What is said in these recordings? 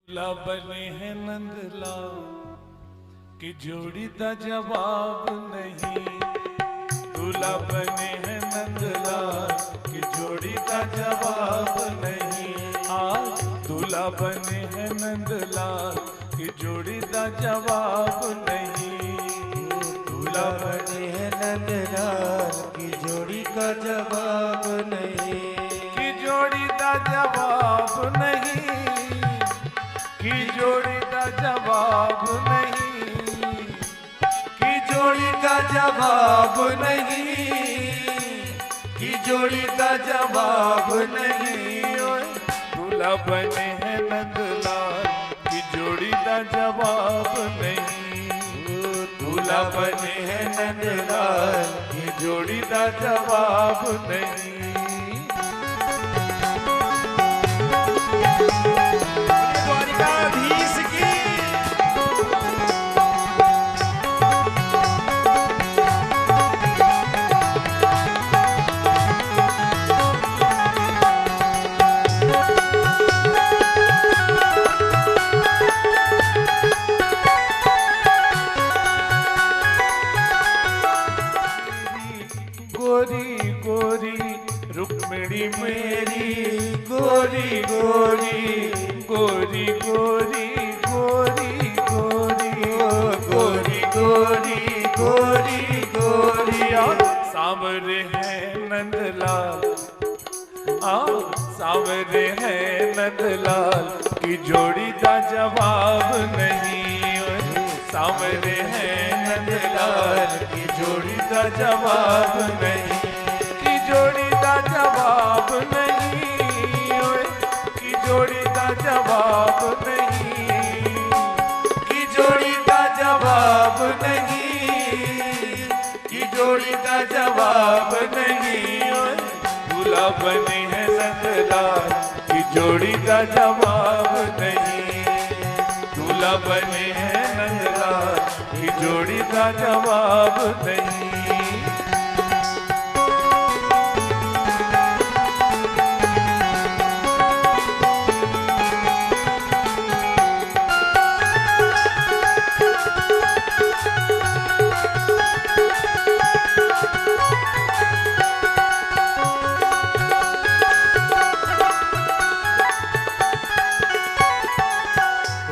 दूल्हा बने हैं नंदलाल की जोड़ी का जवाब नहीं। दूल्हा बने हैं नंदलाल की जोड़ी का जवाब नहीं। आज दूल्हा बने हैं नंदलाल की जोड़ी का जवाब नहीं। दूल्हा बने हैं नंदलाल की जोड़ी का जवाब नहीं। की जोड़ी का जवाब नहीं। की जोड़ी का जवाब नहीं। की जोड़ी का जवाब नहीं। की जोड़ी का जवाब नहीं। दूल्हा बने हैं नंदलाल की जोड़ी का जवाब नहीं। दूल्हा बने हैं नंदलाल की जोड़ी का जवाब नहीं। द्वारिकाधीश की गोरी गोरी रुक्मिणी मेरी गोरी गोरी गोरी गोरी गोरी गोरी गोरी गोरी गोरी गोरी सांवरे हैं नंदलाल सांवरे हैं नंदलाल की जोड़ी का जवाब नहीं। सांवरे हैं नंदलाल की जोड़ी का जवाब नहीं। की जोड़ी का जवाब नहीं। की जोड़ी का जवाब नहीं। की जोड़ी का जवाब नहीं। की जोड़ी का जवाब नहीं। दूल्हा बने हैं नंदलाल की जोड़ी का जवाब नहीं। दूल्हा बने हैं नंदलाल की जोड़ी का जवाब नहीं।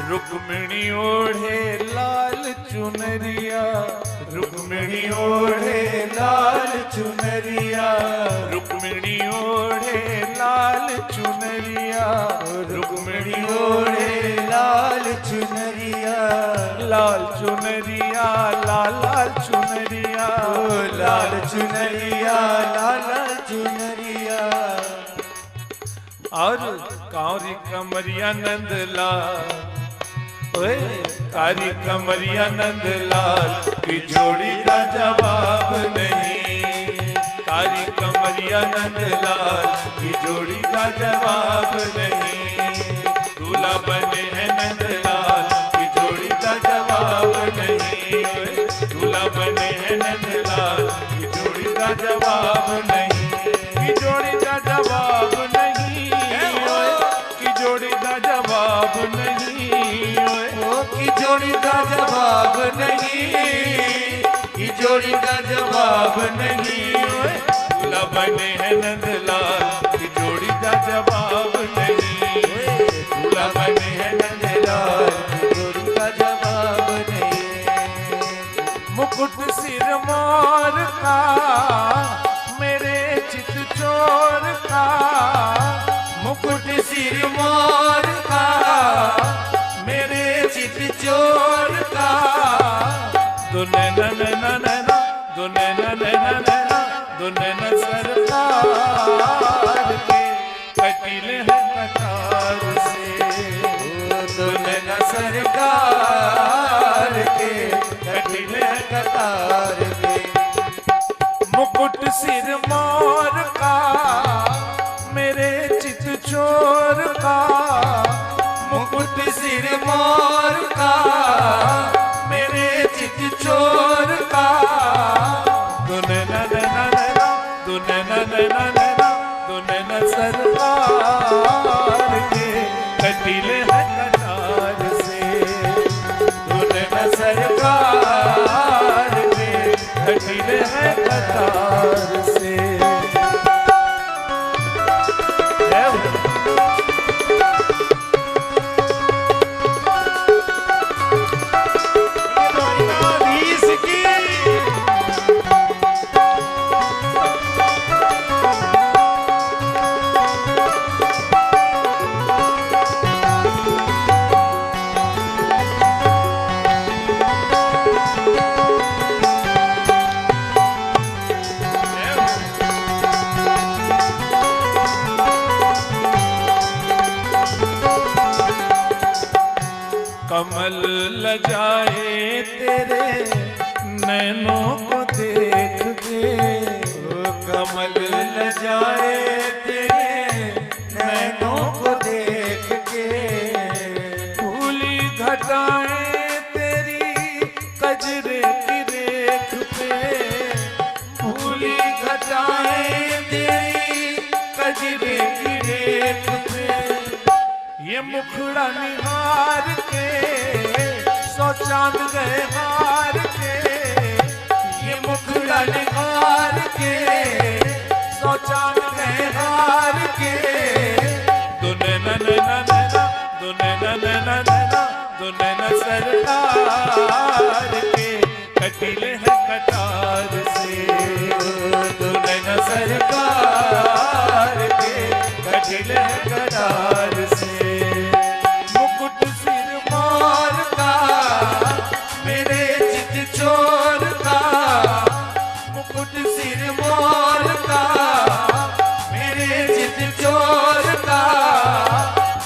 रुक्मिणी ओढ़े लाल चुनरिया रुक्मिणी ओढ़े लाल चुनरिया रुक्मिणी ओढ़े लाल चुनरिया रुक्मिणी ओढ़े लाल चुनरिया लाल चुनरिया लाल लाल चुनरिया लाल चुनरिया लाल चुनरिया और कांवरी कमरिया नंदलाल कारी कमरिया नंदलाल की जोड़ी का जवाब नहीं। कारी कमरिया नंदलाल की जोड़ी का जवाब नहीं। दूल्हा बने हैं नंदलाल की जोड़ी का जवाब नहीं। दूल्हा बने हैं नंदलाल की जोड़ी का जवाब नहीं। की जोड़ी का जवाब नहीं। की जोड़ी का जवाब नहीं। की जोड़ी का जवाब नहीं। की जोड़ी का जवाब नहीं। दूल्हा बने हैं नंदलाल की जोड़ी का जवाब नहीं। दूल्हा बने हैं नंदलाल की जोड़ी का जवाब नहीं। मुकुट सिर मोर का मेरे चित चोर का मुकुट सिर मोर का मेरे चित चोर का दुने नन नन दुने नन नन दुने न सरकार के कटीले हैं कटार से। दुने न सरकार के कटीले हैं कतार के मुकुट सिर मोर का मेरे चित चोर का मुकुट सिर मोर का मेरे चित चोर का दुने नन नन दुने नन नन दुने न सरकार के कटीले हैं कटार सरकार के कठिन है कतार से। कमल लजाए तेरे नैनों को देख के, कमल लजाए तेरे नैनों को देख के, फूली घटाएं तेरी कजरे की रेख पे, फूली घटाएं तेरी कजरे की रेख पे, ये मुखड़ा निहार के सौ चांद गए हार के, ये मुखड़ा निहार के सौ चांद गए हार के, दुने न नैना नैना दुने न नैना नैना दुने न सरकार के कटीले है कटार से, दुने न सरकार के कटीले है कटार से। मुकुट सिर मोर का मेरे चित चोर का, मुकुट सिर मोर का मेरे चित चोर का,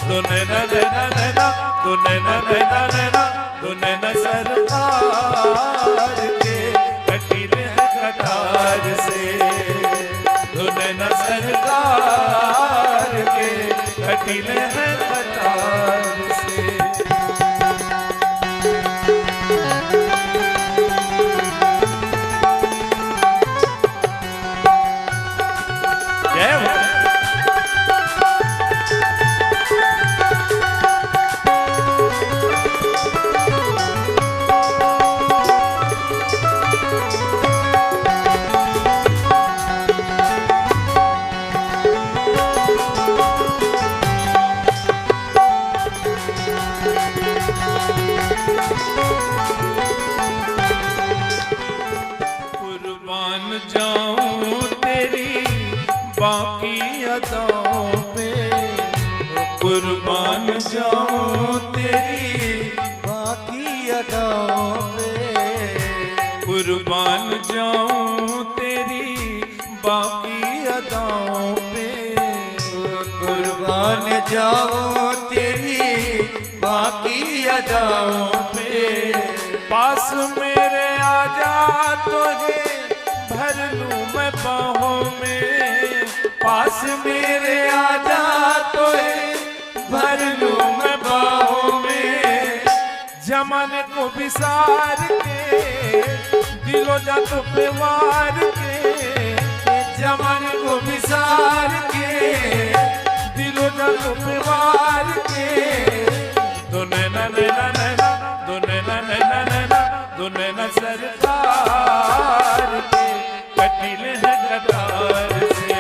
दुने न नैना नैना दुने न नैना नैना दुने न सरकार के कटीले है कटार से, दुने न सरकार के कटीले है कटार से। जय हो। कुर्बान जाऊं तेरी बाकी अदाओं पे, कुर्बान जाऊं तेरी बाकी अदाओं पे, कुर्बान जाऊं तेरी बाकी अदाओं पे, कुर्बान जाऊं तेरी बाकी अदाओं पे, पास मेरे आजा तुझे भर लूं मैं बाहों में, पास मेरे आजा तोए भर लूं मैं बाहों में, जमाने को विसार के दिलो जा तो पे वार के, जमाने को विसार के दिलो जा तो पे वार के, दुने न नैना नैना दुने न नैना नैना दुने न सरकार के कटीले है कटार से,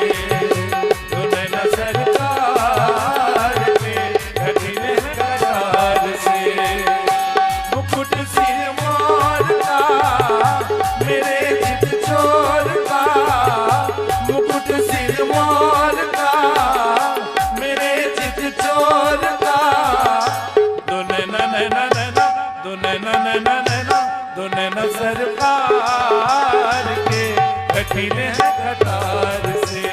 दुने न सरकार के कटीले है कटार से। मुकुट सिर मोर का मेरे चित चोर का, मुकुट सिर मोर का मेरे चित चोर का, दुने न नैना नैना दुने न नैना नैना दुने न सरकार के कटीले है कटार से,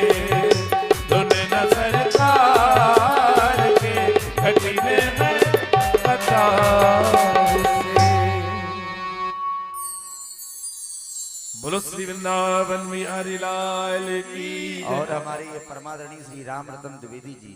दुने न सरकार के कटीले है कटार से। बोलो श्री वृंदावन बिहारी लाल की। और हमारे ये परमादरणीय श्री राम रतन द्विवेदी जी